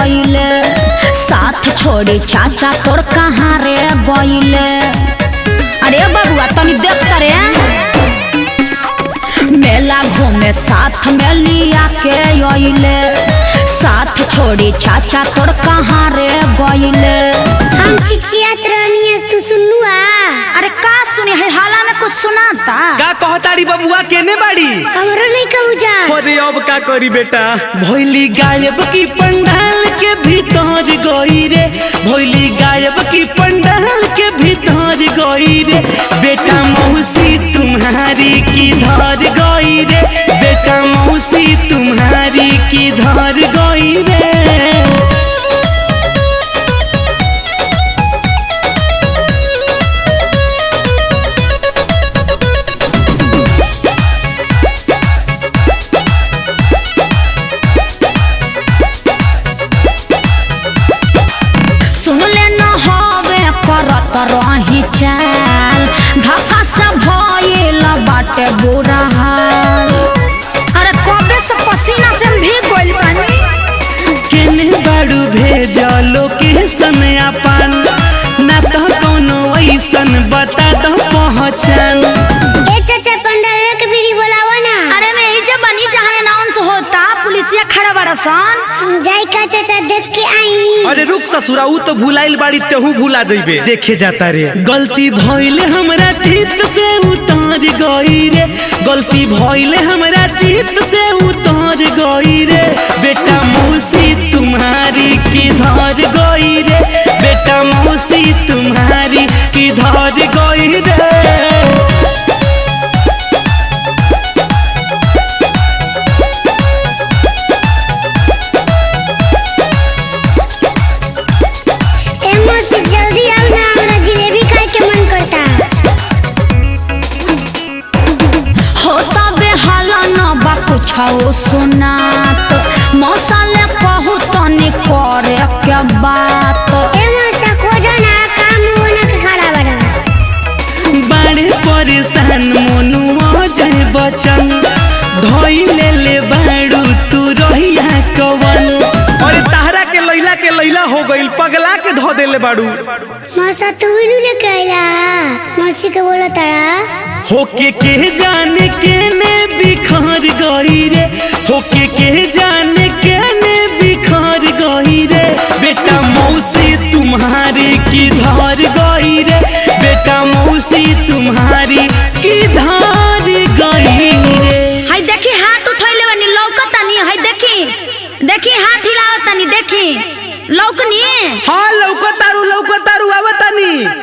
आइले साथ छोड़ी चाचा तोड़ कहाँ रे गइले। अरे बबुआ तनी देख रे मेला घूमे साथ में लिया के आइले साथ छोड़ी चाचा तोड़ कहाँ रे गइले। हम चिचियात रहनी तू सुनलुआ। अरे का सुनी है हाला में कुछ सुनाता का कहताड़ी बबुआ केने बाड़ी हमरो नहीं कहू जा। अरे अब का करी बेटा भोली गायब की पंडाल के भीतर गई रे भोली गायब की पंडाल के भीतर गई रे बेटा मौसी तुम्हारी की धर गई रे बेटा मौसी तुम्हारी की धर गई रे। रही चाल धक्का से भइल बाटे बुरा हाल। अरे कबे से पसीना से भीग गइल बानी। केने बाड़ू भेजा लोकेशन अपन ना तो कोनो ऐसन बता दो पहचान। ए चाचा पंडाल के बीड़ी बोलावा ना। अरे मैं इजे बनी जहां अनाउंस होता पुलिसिया खड़ा बड़ा सन जाई का चाचा देख के आई। अरे रुक ससुरा उ तो भुलाइल बाड़ी तेहू भुला जइबे देखे जाता रे। गलती भइले हमरा चित्त से उतार गई रे गलती भइले हमरा चित्त से उतार गई रे बेटा मौसी तुम्हारी की धर गई रे बेटा मौसी तुम्हारी की धर गई रे। जल्दी आओ ना हमरा जिलेबी खाए के मन करता। होता बेहाला न बा कुछ सुनात मौसाले कहू तनी करे के बात। ए मौसा खोजो ना काम होना के खड़ा बड़ा बड़े परेशान मनुआ जाए बचन धोई ले बाड़ू तू रहिया कवन। अरे ताहरा के लैला हो गइल पगला के धो देले बाड़ू। मौसा तू भी लेके आइला मौसी के बोला तारा होके के जाने केने बिखर गई रे होके के जाने केने बिखर गई रे बेटा मौसी तुम्हारी की धर गई रे बेटा मौसी तुम्हारी की धर गई रे। हाय देखी हाथ उठैले बनी लौकतानी हाय देखी देखी हाथ हिलावतानी देखी लौकनी। हाँ लौकतारू आवतानी।